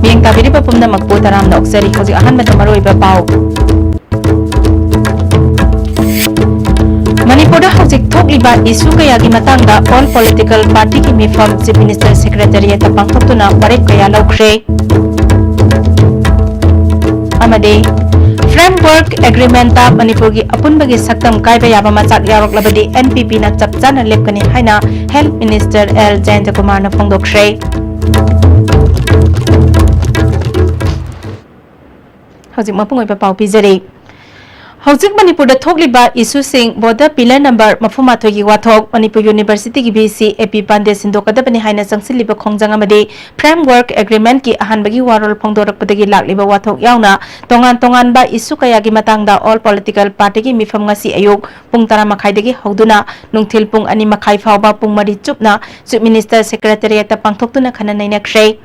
Miyang tabiri pa pumna magputaram na okseri hojik ahan ba tamaroy ba pao. Manipur hojik thokliba isu kayagi matangda all political party ki mifam Chief Minister Secretariat pangthokuna warep kaya laukre. Amade framework agreement ta Manipur gi apunbagi saktam kaiba yaba machak yarok labadi NPP na chapchana lepkani haina Health Minister L Jayanta Kumar na phongdokre. Hojik mapungoi pa pau pizari. Hojik Manipur da thokliba issue sing border pillar number mafumathoi gi wathok Manipur University gi BC AP Pande sindokadabani haina sangsilliba khongjang amadi framework agreement ki ahanbagi warol phongdorakpadagi lakliba wathok yauna tongan ba issue kaya gi matangda all political party gi mifam ngasi ayuk pung 10 makhai dagi hoduna nungthil pung 2 makhai phawba pung 3 chupna Chief Minister Secretariat ta pangthoktuna khana naina khrei.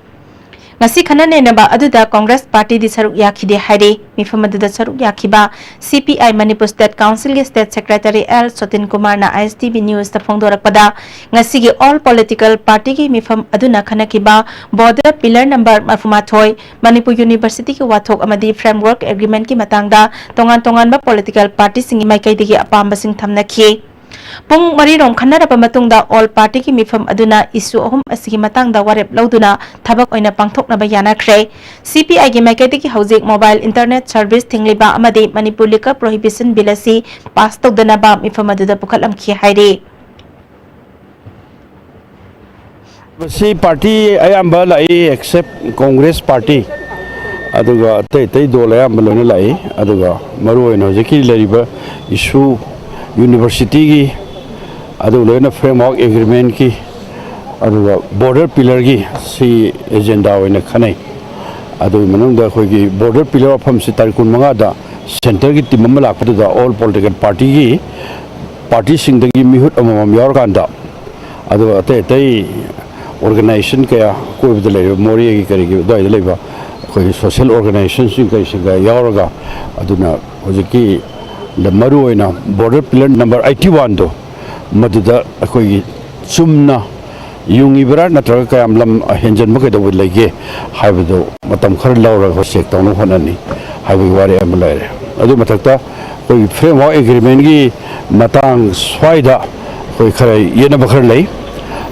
Ngasi khana nenaba aduda Congress Party di saruk yakhide haide mifam aduda saruk yakhiba CPI Manipur State Council ge State Secretary L Sotin Kumar na ISTV News ta phongdorakpada ngasi ge all political party ge mifam aduna khana kiba border pillar number mafumathoi Manipur University ki wathok amadi framework agreement ki matangda tongan ba political party singi maikai digi apamba sing thamnakhi. Pung marirong khanarapa matungda all party ki mifam aduna issue ahum asigi matangda warep lauduna thabak oina pangthoknaba yanakre. CPI gi maikati ki hojik mobile internet service thingliba amadi Manipur liquor prohibition bill asi pass tawdana ba mifam aduda pukhalam khi haide. Si party ayamba lai except Congress party aduga tei dol ayamba lona lai aduga maru oina hojiki leriba issue University की अदु लेना framework agreement की अदु border pillar की सी agenda होने खने अदु मनों दा कोई की border pillar of हम सितार कुन मंगा दा center की टीम में लाख दा all political party की party सिंह दगी मिहुत अमम यार कांदा अदु अते organization क्या कोई भी दले मोरी की करेगी दाई दले बा कोई social organization सिंह कहीं सिंह यार का अदु ना होजकी लमरू होइना border pillar number 81 दो मदुदा अखोई चुमना युंगिबरा नत्रगा कयाम लम हेंजन मके दो लगे हाइबदो मतम खर लौरगा चेक तौनो होननी हाइबी वारे अम लैरे अदु मथक्ता कोई फ्रेमवर्क एग्रीमेंट की मतंग स्वाइदा कोई खरे येना बखर लै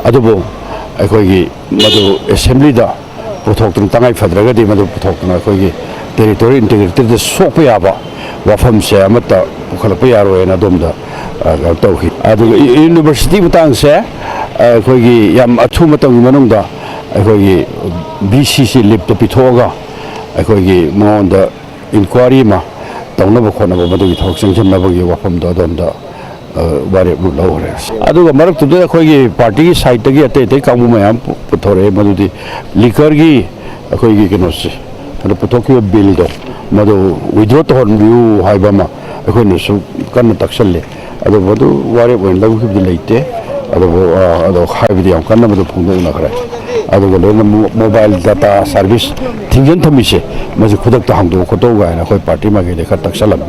अदुबो अखोई मदु असेंबली दा पुथोक्तन तंगाई फद्रगदि मदु पुथोक्तन अखोई टेरिटोरी इंटीग्रिटी सोप याबा वफम से अमता पुखलप यारोयना दोमदा तौखि अदुगा यूनिवर्सिटी मतंग से अखोई याम अथु मतंग मनंगदा अखोई BCC लिप तो पिथोगा अखोई मोंदा इंक्वायरी मा तौनब खोनब मदुगी थोक संजमनबगी वफम दा दोमदा बारे लौरे अदुगा मरक तुदे अखोई पार्टी की साइड तगी अते कामु मयाम पुथोरे मदुदी लिकर की अखोई केनोसे अदु पुथोकी बिल दो मदु विड्रॉ तो हरबियु हाइबमा अखोइनो सु कन्न तक्सले अदु मदु वारे बन लौखिबदि लेते अदु हाइबदि याम कन्न मदु फुंदोना खरे अदु लोना मोबाइल डाटा सर्विस थिंजन थमिसे मजु खुदक तो हांदो खोतो गायना कोई पार्टी मागे देखा तक्सलम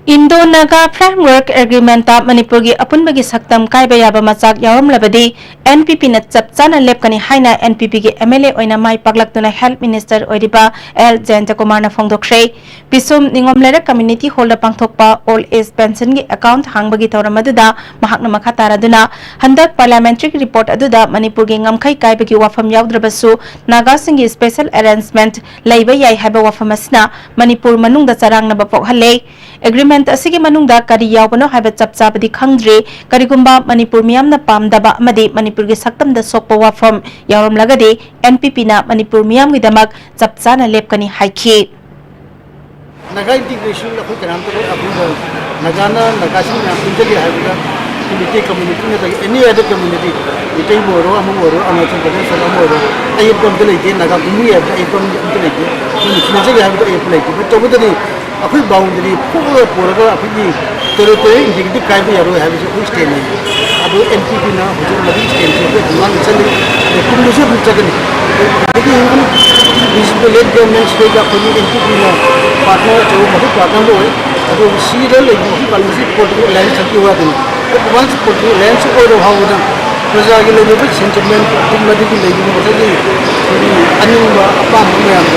Indo-Naga Framework Agreement ta Manipur gi apunbagi saktam kaiba yaba machak yawam labadi NPP na chapchana lepkani haina NPP gi MLA oina mai paglaktuna Health Minister oiriba L Jayanta Kumar na phongdokhrei bisum ningomlera community hall pangthokpa all age pension gi account hangbagi tawramaduda mahakna makha taraduna handak parliamentary report aduda Manipur gi ngamkhai kaibagi wafam yawdrabasu Naga singi special arrangement laiba yai haiba wafam asna Manipur manungda charangna bapok halle agreement asigi manungda kari yawbano haiba chapchabadi khangdre karigumba Manipur miyamna pamdaba amadi Manipur gi saktam da sokpa wafam yawram lagadi NPP na Manipur miyam gi damak chapchana lepkani haikhi Naga integration la khoi kanam to abu Nagana Nagasing na punjali haiba community na any other community itai moro amoro Arunachal Pradesh amoro ayip kom dele Naga gumi ayip kom dele ni sinje ga haiba ayip leke but to अखोई boundary पूरा पूरा अखोई territory indicative कायबे यारो है बिसे अखोई state नहीं अब एनपीपी ना हो जो मदी स्टेट से को धुआं चले कुल मुझे भी चकनी लेकिन हम विजिबल गवर्नमेंट स्टेट का कोई एनपीपी ना पार्टनर जो बहुत पार्टनर हो अब सीरियल लेगी बालंसी पोर्टल लैंड सकती हुआ दिन तो वंस पोर्टल लैंड से कोई रहा होगा प्रजा के लिए भी सेंटिमेंट दिन मदी की लेगी मतलब कि अन्य अपना में हम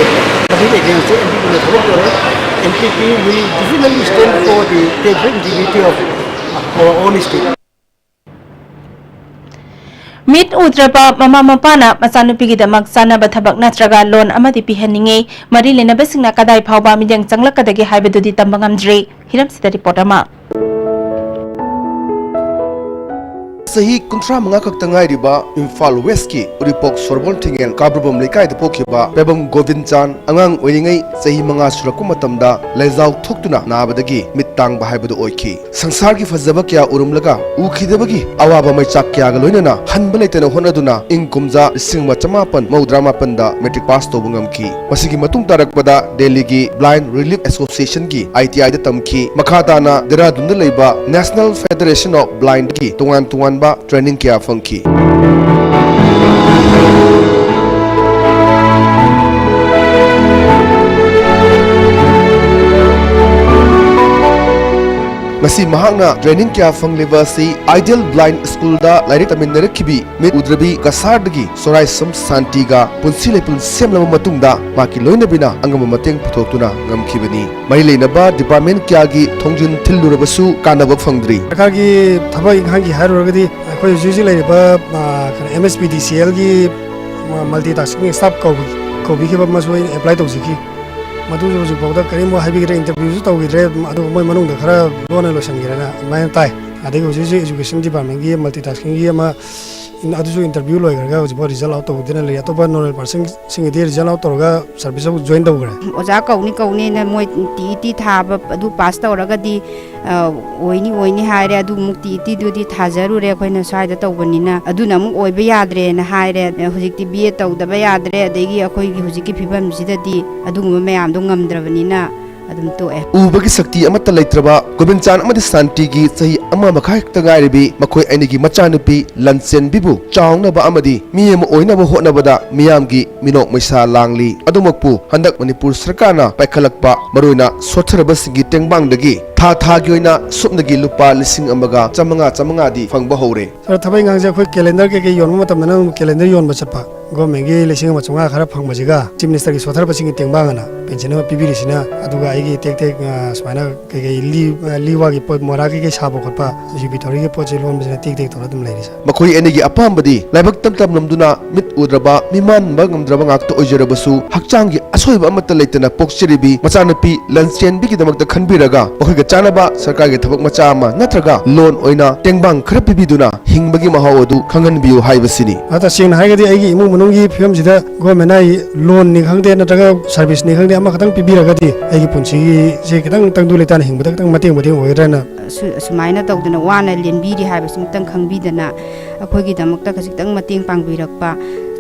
मदी अगेंस्ट एनपीपी ने थोड़ा करो MPP will definitely stand for the integrity of our own state. Meet udraba mama mapana masanupigidamag sanaba thabak natraga loan amadi pihaninge mari lenabasingna kadai phawba midyang changlakadagi haibadudi tambangamdre hiram sida report ama सही कुंट्रा मंगा खक्तंगाई Riba Imphal waste की Uripok Sorbonne थिंगेन काब्रबम लेकाय the पोखिबा पेबम Govind चान अंगांग ओइनिंगै सही मंगा सुरकु मतमदा लेजाव थोक्तुना नाबदगी मित्तांग बाहायबदु ओइखि संसार की फजबा क्या उरुमलगा उखिदबगी अवाबा मैचाक क्या गलोइनना हनब लेतन होनदुना इंग कुमजा सिंग मचमापन मौद्रामापन दा मैट्रिक पास तोबंगमखि मसिगी मतुंग तारकपदा दिल्ली की ब्लाइंड रिलीफ एसोसिएशन की ITI द तमखि मखाताना देहरादून द लेबा नेशनल फेडरेशन ऑफ ब्लाइंड की तुंगान ट्रेनिंग किया funky ngasi mahakna training kya fangleba si ideal blind school da lairi taminner khibi mit udrabi kasardagi sorai sam santi ga punsi lepun semlama matungda maki loina bina angama mateng puthoktuna ngamkhibani mai leina ba department kya gi thongjin thillurabasu kanaba phangdri सरकार की थबक इंखान की हायरगदी अखोय juicy लेबा MSPDCL की multitasking staff कोबी के मसो apply तौजिकी मधु जो बहुत करीम हाइबिग्रे interview तौगिरे अदु मोय मनुंग द खरा लोन लोसंगिरना माय ताय अदे जो एजुकेशन डिपार्टमेंट की मल्टीटास्किंग की अमा अदुसु इंटरव्यू लोइगरगा जो रिजल्ट आउट तौदिना ले अतोबा नॉर्मल पर्सन सिंग दे रिजल्ट आउट तौरगा सर्विस अब जॉइन तौगरे ओजा कौनी न मोय टी थाब अदु पास तौरगदी ओइनी हायरे अदु मुक्ति टी दुदी थाजरुरे अखोइना साइदा तौबनिना अदुना मु ओइबा याद्रे न हायरे हुजिकति बीए तौदबा याद्रे अदेगी अखोइगी हुजिकि फिबम सिददी अदुगुम मयाम दो ngamdrabanina adum to e ubagi sakti amata leitraba gobind chan amadi santi gi sahi ama makha hekta gairibi makhoi ainigi machanupi lanchen bibu chaungna ba amadi miyam oina ba hotna bada miyam gi minok maisa langli adumakpu handak manipur sarkarna paikhalakpa maroina sotharaba singi tengbang dagi था की सुपनगी लुपा लिसिंग अमगा चमंगा दी फंगबा हौरे sir थबाई गांजे अखोय calendar के योन मतमना calendar योन बचपा government की लिसिंग मचुंगा खरा फंगबजिगा chief minister की सोथर busing तेंबांगना pension पिबिरिसिना अदुगा आइगी take समाना के लीवा की पोत मोरा के साबो खपा जिबिथोरी के पोचे लोन बजना टेक तोरा दम लेरिसा मखोई एनेगी अपामबदी लाइबक तम नमदुना मित उद्रबा मिमान बगमद्रबा ngakto oijerabasu hakchangi asoiba amata leitana pokchiribi machanupi lanchen bi kidamakta khanbiraga ohiga chanaba sarkar ge thabak macha ama natraga loan oina tengbang khara pibiduna hingbagi mahau adu khangan biu haibasini ata sing haigadi aigi imu munungi film sida government ai loan ni khangde natraga service ni khangde ama khatang pibiragadi aigi punchi je kitang tangdu letana hingbada kitang mateng oirana sumaina tawdana wana lenbiri haibasing tang khangbidana अखोगी दमकता खसितंग मतेंग पांगबिरकपा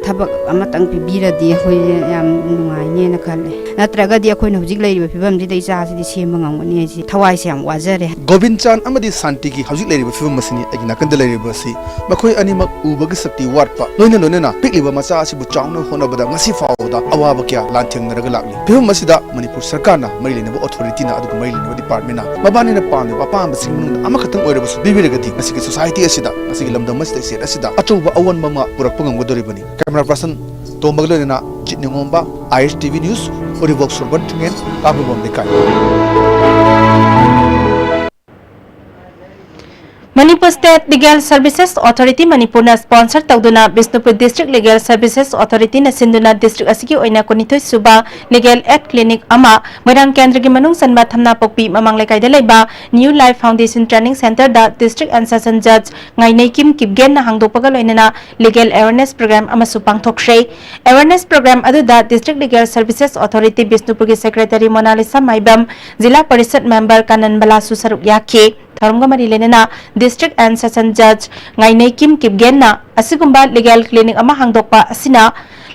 थबक अमतंग पिबिरदी अखोय याम नुंगाइने न खले नत्रगदी अखोयन हुजिक लेरिबा फिबम दि दैसा सिदि सेम ngamgani asi thawai se yam wajare Govind चान amadi santi ki hauji leiriba फिबम मसिनी अगी नाकंद लेरिबा सि मखोय अनिमक उबगी शक्ति वाटपा लोइना पिकलिबा मचा असिबु चाउना होनबदा ngasi फावदा अवाबा क्या लांथेंग नरगा लागली फिबम मसिदा मणिपुर सरकारना मैलिनबा अथॉरिटी ना अदुग मैलिनबा डिपार्टमेंट ना मबानी ना पाने पाम सिंग अमा खतंग ओइरबसु बिबिरगदी असि के सोसाइटी असिदा असि के लमदम मसिदा सेट असिदा अचौबा अवन ममा पुरकप ngमगदोरिबनी कैमरा पर्सन तोमगलोना चिटनिंगोंबा ISTV न्यूज ओरिवॉक सुरबन थुंगेन काबुबम लेकाय Manipur State Legal Services Authority Manipur na sponsor tawduna Bisnupur District Legal Services Authority na sinduna district asigi oina konithoy suba legal aid clinic ama Moirang Kendra gi manung sanba thamna pokpi mamang lekai da leiba New Life Foundation Training Center da District and Session Judge ngainai kim kipgen na hangdokpaga loinana legal awareness program ama supang thokshei awareness program adu da District Legal Services Authority Bisnupur gi Secretary Monalisa Maibam Jila Parishad member Kanan Balasu saruk yakhe Tharumga mari lenena District and Session Judge ngainai kim kipgen na asigumba legal clinic ama hangdokpa asina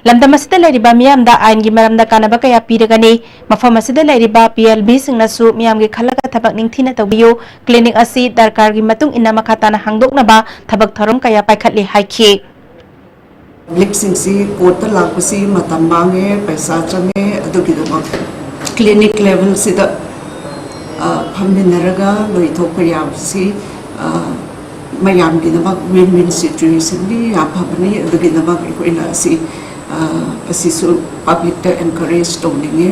lamdam asida lairiba miyam da ain gi maram da kanaba kaya piragani mafam asida lairiba PLB singnasu miyam gi khalaga thabak ningthina tawbiyo clinic asi darkar gi matung inna makhatana hangdoknaba thabak thorom kaya paikhatli haikhi लिक्सिंगसी court लापसी मतम मांगे पैसा चंगे अदुगिदमक clinic level सिदा फमिनरगा लोइथोक याबसी मयामगिदमक विन विन सिचुएशन भी याफबनी अदुगिदमक इकोइना असिसु पब्लिक ता एनकरेज तोनिंगे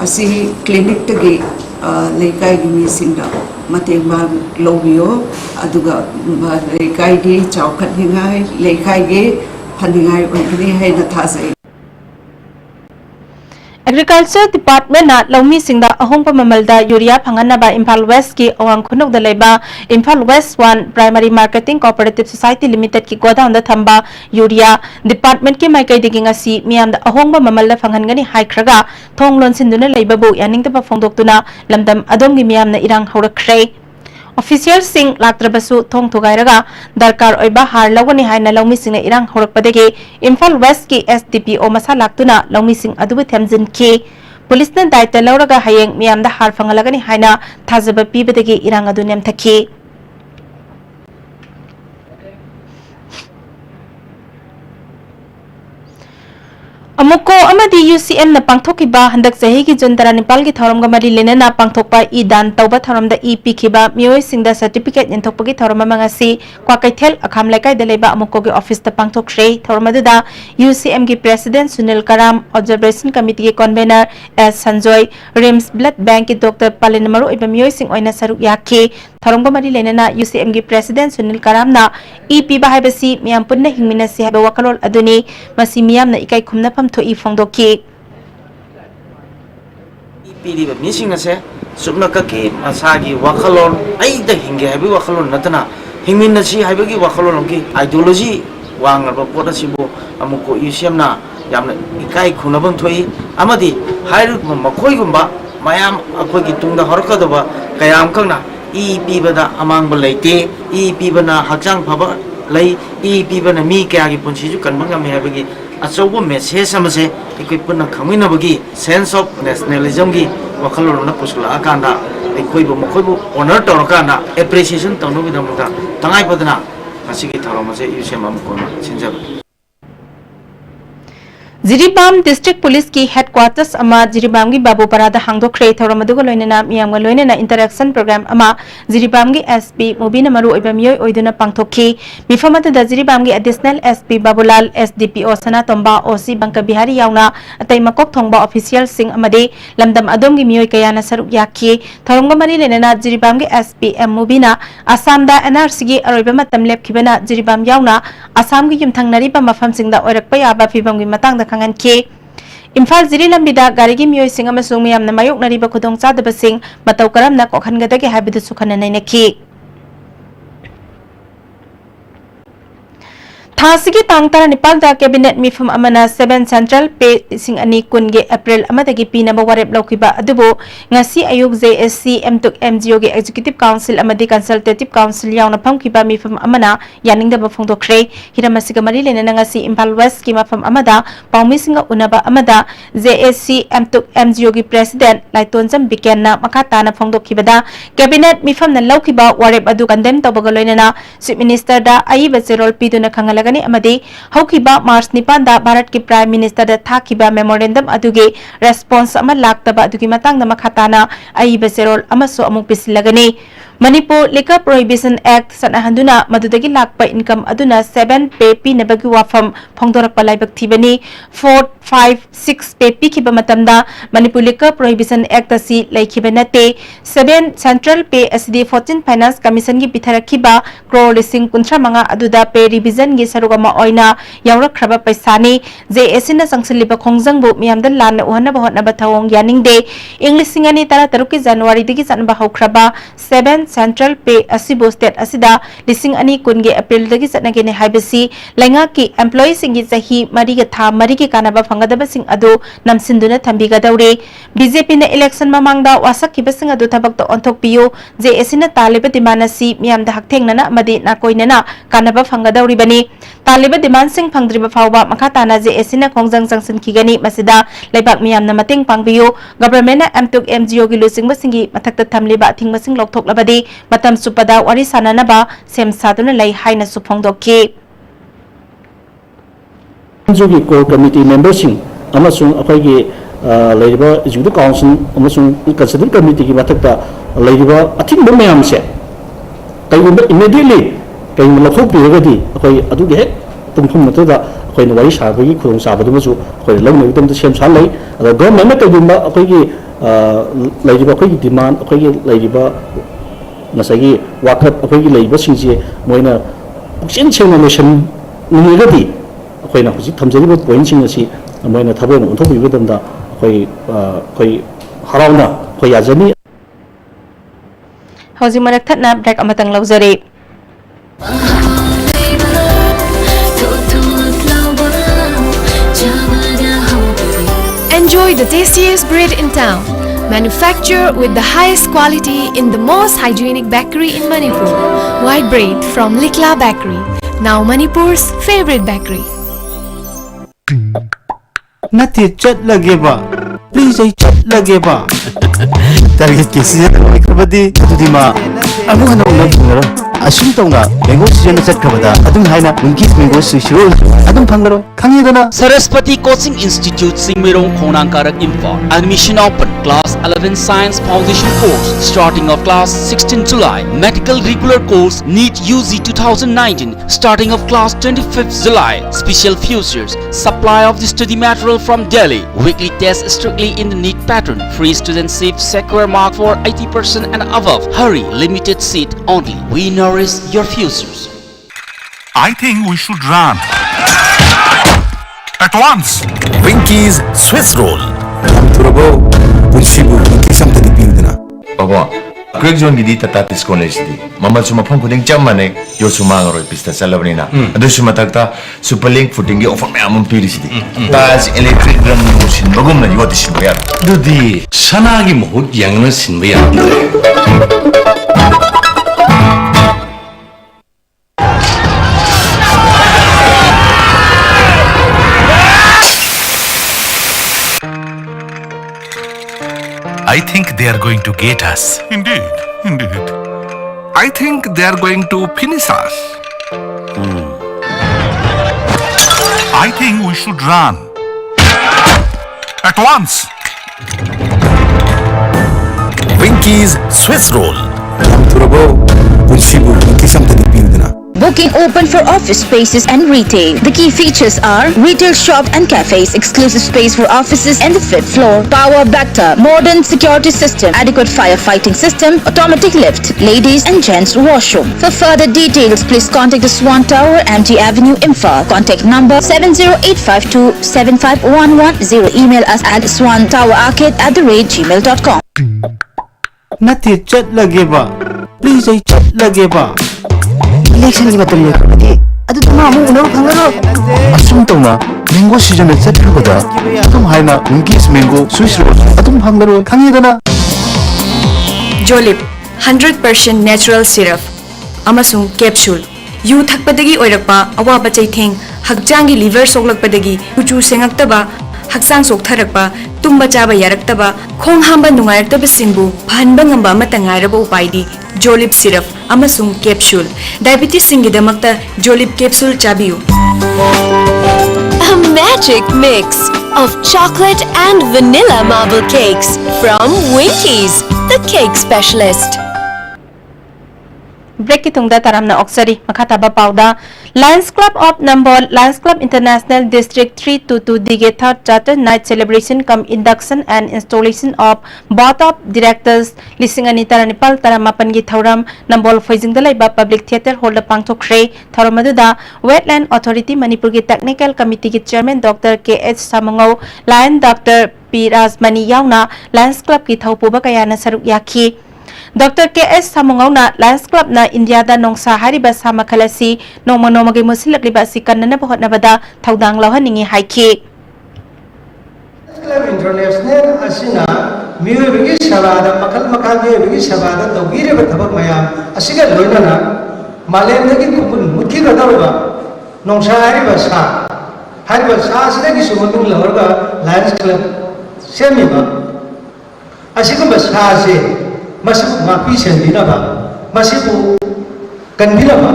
असि क्लिनिक तगे लेकाई गी मिसिंदा मतेंग मा लोबियो अदुगा लेकाई गी चौखटनिंगाई लेकाई गी फनिंगाई ओइगनी हैना थाजै Agriculture Department na laumi singda ahongpa mamalda urea phanganaba Imphal West ki awang khunok da leba Imphal West 1 Primary Marketing Cooperative Society Limited ki godown da thamba urea department ki maikai diginga si miam da ahongba mamalda phanghangani haikhraga thonglon sinduna leibabu yaningta pa phongdoktuna lamdam adom gi miam na irang haurakhrei Official sing laktrabasu thong thugairaga darkar oiba har lawani haina laumi singna irang horakpadege Imphal West ki SDPO masa laktuna laumi sing adubu thamjin ki police na daita lauraga hayeng miam da har phangalagani haina thajaba pibadege irang adu nemthaki Amuko amadi UCM na pangthokiba handak sahi ki juntara Nepal ki thoram gamari lena na pangthokpa idan tauba thoram da EP khiba mioi singda certificate nyenthokpagi thoram mangasi kwa kaithel akham laikai da leba amuko ki office ta pangthokre thoram da UCM ki president Sunil Karam observation committee ki convener S Sanjoy Rims blood bank ki Dr Palenamaru iba mioi sing oina saruk yakhi thoram gamari lena na UCM ki president Sunil Karam na EP ba haibasi miam punna hingmina si haba wakalol aduni masi miam na ikai khumna pham thoi phongdoki piriba mising ase subna ka ke asagi wakalon ai da hinge habi wakalon natana hingmin na si habagi wakalon ki ideology wangar ba pota sibo amuko UCM na yamna ikai khunabam thoi amadi hairu makoi gumba mayam akoi ki tungda horka doba kayam kangna e pibada amang balaite e pibana hakjang phaba lai e pibana mi kya gi punchi ju kanbanga me habagi achaubo message samase ikoi punna khaminabagi sense of nationalism gi wakalon na pusula akanda ikoi bo makoi bo honor torkana appreciation tonu bidamda tangai padana asigi tharamase UCM amko sinjaba Jiribam District Police ki headquarters ama Jiribam gi Babu Parada hangdokre thoram adugo loinena miyam ga loinena interaction program ama Jiribam gi SP Mubina Maru oiba miyoi oiduna pangthokhi mifamata da Jiribam gi additional SP Babulal SDPO Sana Tomba OC Bangka Bihari yauna atai makok thongba official sing amade lamdam adom gi miyoi kayana saruk yakhi thoram ga mari lenena Jiribam gi SP M Mubina Assam da NRC gi aroiba matam lepkhibana Jiribam yauna Assam gi yumthangnari ba mafam singda oirakpa yaba fibam gi matang da kangan ke Imphal Ziri lambida gari gi miyoi sing amasung miyamna mayoknari ba khudong chadaba sing matau karamna kokhangadage haibidu sukhana nainaki Thasigi tangtara Nepal da cabinet mifam amana 7 central pay sing ani kunge April amadagi pinaba warep laukiba adubo ngasi ayuk JSC M2 MGO ge executive council amadi consultative council yauna phamkiba mifam amana yaningda ba phongdokre hiramasiga mari lena ngasi Imphal West ki mafam amada paumi singa unaba amada JSC M2 MGO gi president Laitonjam Bikenna makata na phongdokibada cabinet mifam na laukiba warep adu condemn tobagaloina chief minister da aiba zerol piduna khangala amadi haukiba March 9 da Bharat ki Prime Minister da thakiba memorandum aduge response ama laktaba adugi matang na makhatana aiba serol amaso amuk pisilagani Manipur Liquor Prohibition Act sanahanduna madudagi lakpa income aduna 7 pay pi nabagi wafam phongdorak palaibak thibani 4 5 6 pay pi kiba matamda Manipur Liquor Prohibition Act asi laikhibanate 7 central pay asidi 14 Finance Commission gi pitharakhiba crore lising kunthra manga aduda pay revision gi sarugama oina yawrakraba paisani JSC na sangsiliba khongjangbu miyamda lanna uhana bahotna bathawong yaningde English singani tara taruki January digi sanba haukraba 7 central pay asibo state asida lising ani kunge April dagi satnage ne haibasi lenga ki employees singi sahi mari ga tha mari ki kanaba fangadaba sing adu namsinduna thambiga daure BJP na election mamangda wasak ki basing adu thabak to onthok piyo JSC na taliba dimana si miyam da haktheng na amadi na koina na kanaba fangadauri bani तालिबा demand सिंह फंगद्रिबा फावबा मखा ताना जे एसिना खोंजंग जंगसन खिगनी मसिदा लेबाक मियामना मतेंग पांगबियो government एमटुक MgO गी लुसिंग सिंगी मथक्ता थमलिबा a thing मसिंग लोकथोकलबदी मतम सुपदा वारी सानानबा सेम सादुना लई हाइना सुफोंगदोखि एमजीओ कोर कमिटी मेंबरसिंग अमसुंग अखोइगी लेरिबा एजुकेटिव काउंसिल अमसुंग कंसिडर कमिटी की मथक्ता लेरिबा अथिंग मयाम से कईगुंबा इमीडिएटली कईगुंबा लथोकपिरगदी अखोइ अदुगे हेक पुंफुम मतदा अखोइना वारी साबगी खुदोंग साबदुमसु अखोइ लौनगिदमदा सेम सा लई अदा गवर्नमेंट कईगुंबा अखोइगी लेरिबा अखोइगी डिमांड अखोइगी लेरिबा नसागी वाकत अखोइगी लेरिबा सिंजे मोइना पुक्सिन सेंना लेसन निगदी अखोइना हुजि थमजरिबा पॉइंट सिंग असि मोइना थबोन उन्थोबिबदमदा अखोइ हराउना अखोइ याजनी हौजी मरक थतना ब्रेक अमतंग लौजरे Enjoy the tastiest bread in town. Manufactured with the highest quality in the most hygienic bakery in Manipur. White bread from Likla Bakery. Now Manipur's favorite bakery. Nati chat lagi ba. Please ay chat lagi ba. Target kisi ay kabadi adu ma. Anu hanu nagngaro. Asum tauna mango season chat kabada. Adung haina mungkis mango sushiro. Adung phangaro. Khangi dana. Saraswati Coaching Institute Singmirong Khonangkarak Info. Admission open. Class 11 Science Foundation course starting of class 16 July. Medical regular course NEET UG 2019 starting of class 25th July. Special futures. Supply of the study material from Delhi. Weekly test strictly in the NEET pattern. Free studentship secure mark for 80% and above. Hurry, limited seat only. We nourish your futures. I think we should run at once. Winky's Swiss roll. Turabo, Punshibu, Winky something to build na. Baba, Greg John Gidi Tatatis College di. Mama Suma Pumping Jamane, Yosumangro Pista Salabrina. Adusumatata, Superlink footing of Mamma Pirisity. That's electric drum machine, Bagumna, you got the Shibuya. Do the Sanagi Mohut youngness in Vietnam. I think they are going to get us. Indeed, indeed. I think they are going to finish us. I think we should run at once. Winky's Swiss roll. Turabo, Punshibu, Winky something to build na. Booking open for office spaces and retail. The key features are retail shop and cafes, exclusive space for offices and the 5th floor, power backup, modern security system, adequate firefighting system, automatic lift, ladies and gents washroom. For further details, please contact the Swan Tower, MT Avenue, Imphal. Contact number 70852-75110. Email us at swantowerarcade@gmail.com. Nati chat lagi ba. Please ay chat lagi ba. Election ki matam le kabadi. Adu tama amu unaw phangaro. Asum tauna mango season chat kabada. Adung haina mungkis mango Swiss roll. Adung phangaro. Khangi dana. Jolip 100% natural syrup. Amasung capsule. Yu thakpadagi oirakpa awaba chaitheng hakjangi liver soklakpadagi kuchu sengaktaba haksang soktharakpa tumba chaba yaraktaba khong hamba nungairataba singbu phanba ngamba amata ngairaba upaidi Jolip syrup amasung capsule. Diabetes singidamakta Jolip capsule chabiyu. A magic mix of chocolate and vanilla marble cakes from Winky's, the cake specialist. Break ki tungda taramna oksari makataba pauda Lions Club of Nambol Lions Club International District 322 dige third charter night celebration cum induction and installation of board of directors lisingani taranipal taramapan gi thauram Nambol Foijingda laiba public theater hall da pangthokre thauramadu wetland authority Manipur gi technical committee gi chairman Dr. KH Samangau Lion Dr. P Rajmani yauna Lions Club ki thaupuba kayana saruk yakhi Dr. KS Samungawna Lions Club na India da nongsa hariba sama khalasi nongma gi musilak liba si kanna bahot nabada thaudang lawhaningi haiki Club International asina miwe bigi sabada makal makage bigi sabada tawgire ba thabak mayam asiga loinana malem dagi kumun mukhi gadaba nongsa hari basa sida ki sumatung lawarga Lions Club semi ba asiku basa se masiku ngapi sendina ba masiku kandira ba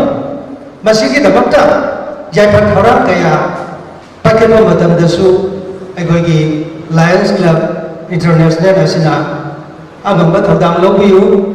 masiki damakta jaipat thorang kaya pakeno matam dasu agogi Lions Club International asina agamba thodang lobiu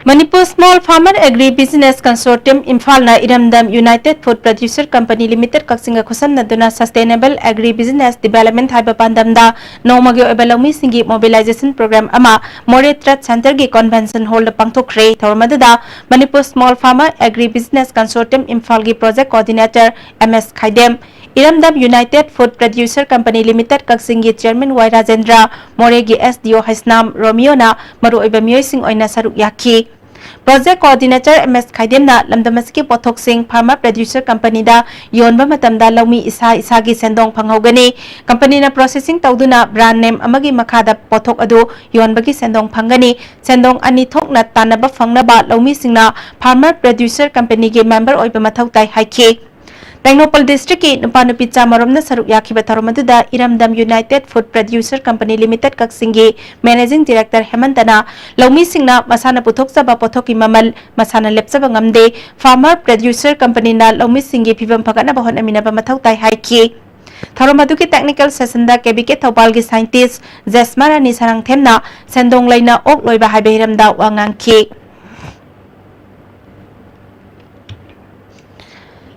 Manipur Small Farmer Agri Business Consortium Imphal na Iramdam United Food Producer Company Limited Kaksinga Khusam Naduna Sustainable Agri Business Development Haiba Pandamda Nomagi Obalami Singi Mobilization Program Ama More Trade Center Gi Convention Hall Pangthokre Thormadada Manipur Small Farmer Agri Business Consortium Imphal Gi Project Coordinator MS Khaidem Iramdam United Food Producer Company Limited Kaksingi Chairman Y Rajendra More Gi SDO Haisnam Romeo na Maru Oba Miyoi Sing Oina Saruk Yaki Project Coordinator MS Khaidemna Lamdamaski Pothok Sing Pharma Producer Company da Yonba Matamda Laumi Isagi Sendong Panghogani Company na Processing Tauduna Brand Name Amagi Makada Pothok Adu Yonbagi Sendong Pangani Sendong Ani Thok na Tanaba Fangnaba Laumi Singna Pharma Producer Company ge member Oiba Mathau Tai Haiki Tengnople District ki Nupanupi Chamaromna Saruk Yakiba Tharomaduda Iramdam United Food Producer Company Limited Kaksingi Managing Director Hemantana Laumi Singna Masana Puthok Saba Pothoki Mamal Masana Lepsaba Ngamde Farmer Producer Company na Laumi Singi Pibam Phagana Bahon Aminaba Mathau Tai Haiki Tharomaduki Technical Session da KBK Thopalgi Scientist Jesmarani Sarang Themna Sendong Laina Ok Loiba Haibe Hiramda Wangangki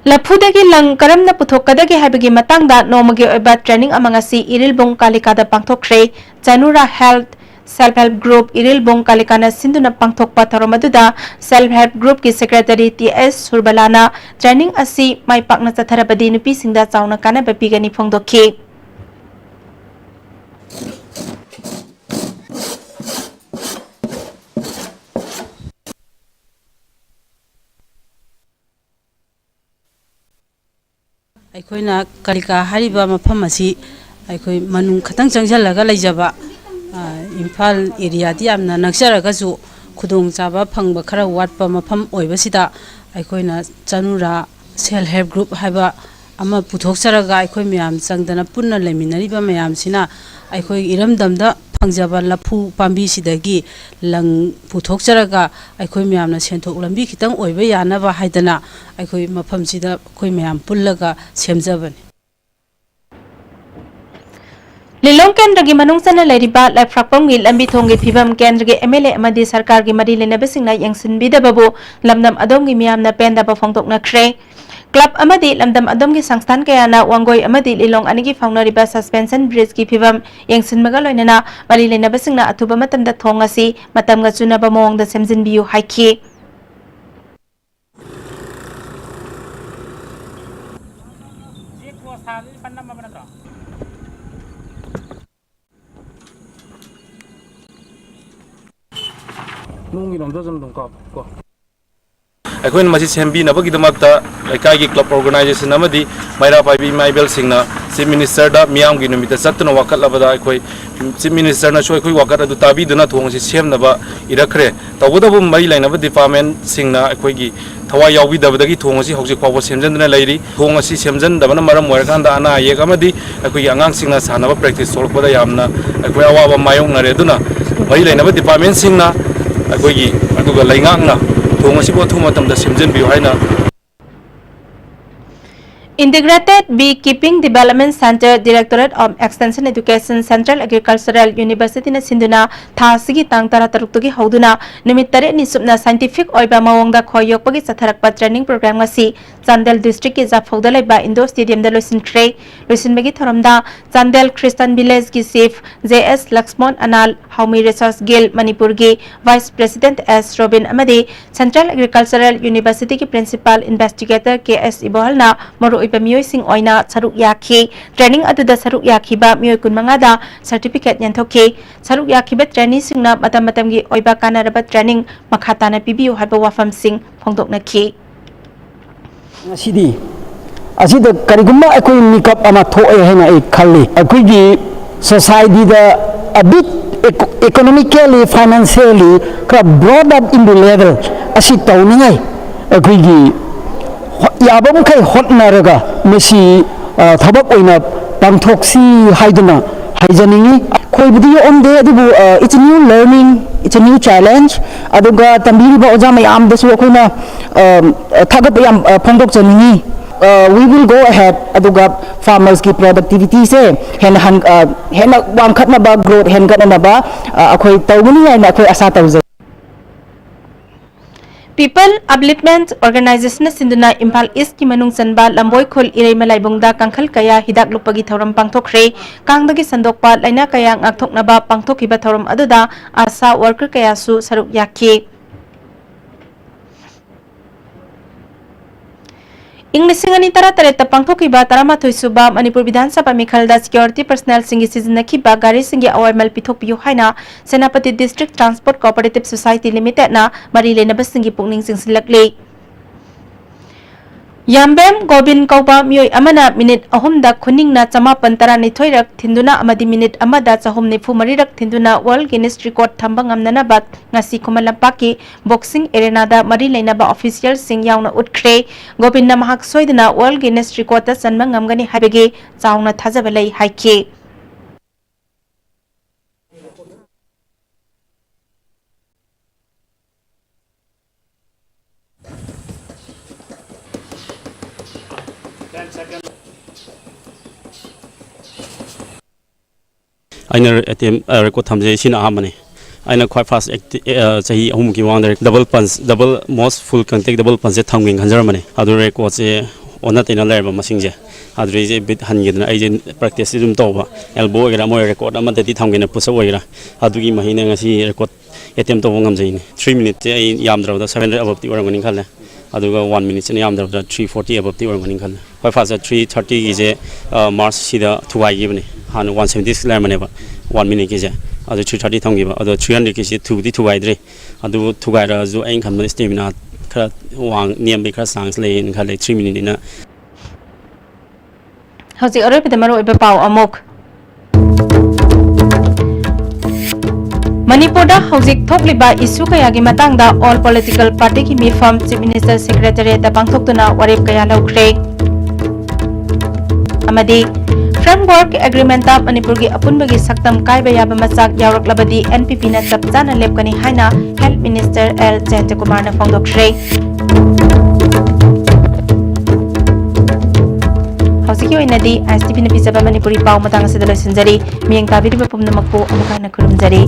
Lapudagi lang karamna puthokadagi haibagi matangda nomagi oiba training amangasi Irilbong Kalikada pangthokre Janura Health Self-Help Group Irilbong Kalikana Sinduna pangthokpa tharomaduda Self-Help Group ki Secretary TS Surbalana training asi mai pakna chatharabadi nupi singda chauna kana bapigani phongdokhi ꯑꯩꯈꯣꯏꯅ ꯀꯥꯂꯤꯀꯥ ꯍꯥꯏꯔꯤꯕ ꯃꯐꯝ ꯑꯁꯤ ꯑꯩꯈꯣꯏ ꯃꯅꯨꯡ ꯈꯇꯪ ꯆꯪꯁꯤꯜꯂꯒ ꯂꯩꯖꯕ ꯏꯝꯐꯥꯜ ꯑꯦꯔꯤꯌꯥꯗꯤ ꯌꯥꯝꯅ ꯅꯛꯆꯔꯒꯁꯨ ꯈꯨꯗꯣꯡꯆꯥꯕ ꯐꯪꯕ ꯈꯔ ꯋꯥꯠꯄ ꯃꯐꯝ ꯑꯣꯏꯕꯁꯤꯗ ꯑꯩꯈꯣꯏꯅ ꯆꯅꯨꯔꯥ ꯁꯦꯜ ꯍꯦꯜꯞ ꯒ꯭ꯔꯨꯞ ꯍꯥꯏꯕ ꯑꯃ ꯄꯨꯊꯣꯛꯆꯔꯒ ꯑꯩꯈꯣꯏ ꯃꯌꯥꯝ ꯆꯪꯗꯅ ꯄꯨꯟꯅ ꯂꯩꯃꯤꯟꯅꯔꯤꯕ ꯃꯌꯥꯝꯁꯤꯅ ꯑꯩꯈꯣꯏ ꯏꯔꯝꯗꯝꯗ ꯐꯪꯖꯕ ꯂꯐꯨ ꯄꯥꯝꯕꯤꯁꯤꯗꯒꯤ ꯂꯪ ꯄꯨꯊꯣꯛꯆꯔꯒ ꯑꯩꯈꯣꯏ ꯃꯌꯥꯝꯅ ꯁꯦꯟꯊꯣꯛ ꯂꯝꯕꯤ ꯈꯤꯇꯪ ꯑꯣꯏꯕ ꯌꯥꯅꯕ ꯍꯥꯏꯗꯅ ꯑꯩꯈꯣꯏ ꯃꯐꯝꯁꯤꯗ ꯑꯩꯈꯣই ꯃꯌꯥꯝ ꯄꯨꯜꯂꯒ ꯁꯦꯝꯖꯕꯅꯤ Lilong Kendra gi manungsana leriba Laifrakpamgi lambi thonggi phibam Kendra gi MLA amadi sarkar gi mari lenabasingna yangsinbidababu lamdam adomgi miyamna pendaba phongtoknakre Club amadi lamdam adomgi sangstan kayana wangoi amadi lilong anigi faunariba suspension bridge gi phibam yangsinmaga loinana mari lenabasingna athuba matamda thongasi matamga chunaba mawongda semjinbiyu haiki ꯑꯩꯈꯣꯏꯅ ꯃꯁꯤ ꯁꯦꯝꯕꯤꯅꯕꯒꯤꯗꯃꯛꯇ ꯂꯩꯀꯥꯏꯒꯤ club organisation ꯑꯃꯗꯤ ꯃꯩꯔꯥ ꯄꯥꯏꯕꯤ ꯏꯃꯥꯏꯕꯦꯜꯁꯤꯡꯅ chip ꯃꯤꯅꯤꯁꯇꯔꯗ ꯃꯤꯌꯥꯝꯒꯤ ꯅꯨꯃꯤꯠꯇ ꯆꯠꯇꯨꯅ ꯋꯥꯀꯠꯂꯕꯗ ꯑꯩꯈꯣꯏ chip ꯃꯤꯅꯤꯁꯇꯔꯅꯁꯨ ꯑꯩꯈꯣꯏ ꯋꯥꯀꯠ ꯑꯗꯨ ꯇꯥꯕꯤꯗꯨꯅ ꯊꯣꯡ ꯑꯁꯤ ꯁꯦꯝꯅꯕ ꯏꯔꯛꯈ꯭ꯔꯦ ꯇꯧꯕꯇꯕꯨ ꯃꯔꯤ ꯂꯩꯅꯕ ꯗꯤꯄꯥꯔꯠꯃꯦꯟꯠꯁꯤꯡꯅ ꯑꯩꯈꯣꯏꯒꯤ ꯊꯋꯥꯏ ꯌꯥꯎꯕꯤꯗꯕꯗꯒꯤ ꯊꯣꯡ ꯑꯁꯤ ꯍꯧꯖꯤꯛ ꯐꯥꯎꯕ ꯁꯦꯝꯖꯤꯟꯗꯨꯅ ꯂꯩꯔꯤ ꯊꯣꯡ ꯑꯁꯤ ꯁꯦꯝꯖꯤꯟꯗꯕꯅ ꯃꯔꯝ ꯑꯣꯏꯔꯀꯥꯟꯗ ꯑꯅꯥ ꯑꯌꯦꯛ ꯑꯃꯗꯤ ꯑꯩꯈꯣꯏꯒꯤ ꯑꯉꯥꯡꯁꯤꯡꯅ ꯁꯥꯟꯅꯕ ꯄ꯭ꯔꯦꯛꯇꯤꯁ ꯊꯣꯛꯂꯛꯄꯗ ꯌꯥꯝꯅ ꯑꯩꯈꯣꯏ ꯑꯋꯥꯕ ꯃꯥꯌꯣꯛꯅꯔꯦ ꯑꯗꯨꯅ ꯃꯔꯤ ꯂꯩꯅꯕ ꯗꯤꯄꯥꯔꯠꯃꯦꯟꯠꯁꯤꯡꯅ ꯑꯩꯈꯣꯏꯒꯤ ꯑꯗꯨꯒ ꯂꯩꯉꯥꯛꯅ ꯊꯣꯡ ꯑꯁꯤꯕꯨ ꯑꯊꯨꯕ ꯃꯇꯝꯗ ꯁꯦꯝꯖꯤꯟꯕꯤꯌꯨ ꯍꯥꯏꯅ Integrated Beekeeping Development Center Directorate of Extension Education Central Agricultural University na sinduna thasigi tang tara taruktugi hauduna numit tare ni subna scientific oiba mawongda khoyokpagi chatharakpa training program ngasi Chandel district ki Jafauda laiba Indoor Stadium da loisinkhre loisinbagi thoramda Chandel Christian Village ki chief JS Lakshmon Anal Haumi Research Guild Manipur gi Vice President S Robin amadi Central Agricultural University ki Principal Investigator KS Ibohalna maru Miyoi sing oina saruk yakhi training aduda saruk yakhiba miyoi kunmangada certificate yanthoki saruk yakhiba training singna matam matamgi oiba kanaraba training makhatana pibiu haiba wafam sing phongdoknakhi ngasi asida karigumma akoi makeup ama thoe haina ai khalli akoi gi society da a bit economically financially ka broad up in the level asi tawningai akoi gi याबम खै होटनरगा मसी थबक ओइना पांथोक्सी हाइदना हाइजनिंगी खोइबदी ओमदे अदुबु it's new learning it's a new challenge अदुगा तंबीबा ओजा मयाम दसु अखोइना थगप याम फोंदोक चनिंगी we will go ahead aduga farmers ki productivity se hen wangkhatna ba growth hen kana ba akhoi tawuni aina akhoi asa tawje People Upliftment Organization Sinduna Impal East ki manung sanba lamboi khol irei malai bongda kangkhal kaya hidak lupagi thoram pangthokre kangdagi sandokpa laina kaya ngakthokna ba pangthokiba thoram aduda asa worker kaya su saruk yakhi English ngani tara tareta pangthokiba taramathoi suba Manipur Vidhan Sabha Mikhalda security personnel singi sizinaki ba gari singi awai mal pithok piu haina Senapati District Transport Cooperative Society Limited na mari lenaba singi pungning singsilakle Yambem Gobin Kauba mioi amana minute ahumda khuningna chamapan tarani thoirak thinduna amadi minute amada chahum nifu marirak thinduna World Guinness Record thamba ngamnana bat ngasi khumalampaki boxing arena da mari leinaba official sing yauna utkre Gobin na mahak soidna World Guinness Record ta sanma ngamgani habege chauna thajabalai haike aina atm record thamje sin ahamani aina quite fast chahi ahum ki wang double most full contact double punch thamgin khanjar mani adu record che ona tena lerba masingje adri je bit hangidna ai je practice dum toba elbow era mo record ama dati thamgina pusa oira adugi mahina ngasi record atm to ngam jaini 3 minutes ai yamdra 700 above ti orangani khale aduga 1 minute ne yamdra 340 above ti orangani khale quite fast 330 gi je march sida thuai gibni han 176 ler maneba 1 minute ki je adu 330 thamgiba adu 300 ki je thudi thuai dre adu thugai ra ju ain khamna stamina khara wang niam be khara sangs le in khale 3 minute na Hausi ore pede maro ibe pau amok Manipur da hausi thokliba issue kaya gi matang da all political party ki mifam chief minister secretary da pangthoktuna warep kaya laukre amadi Framework Agreement of Manipur ki apunbagi saktam kaiba yaba masak yawrak labadi NPP na chapchana lepkani haina Health Minister L. Jayantakumar na phongdokre Hausiki oinadi STP na pisaba Manipuri pau matang asida loisinjari miyang tabiriba pumnamakpo amukha na kurumjari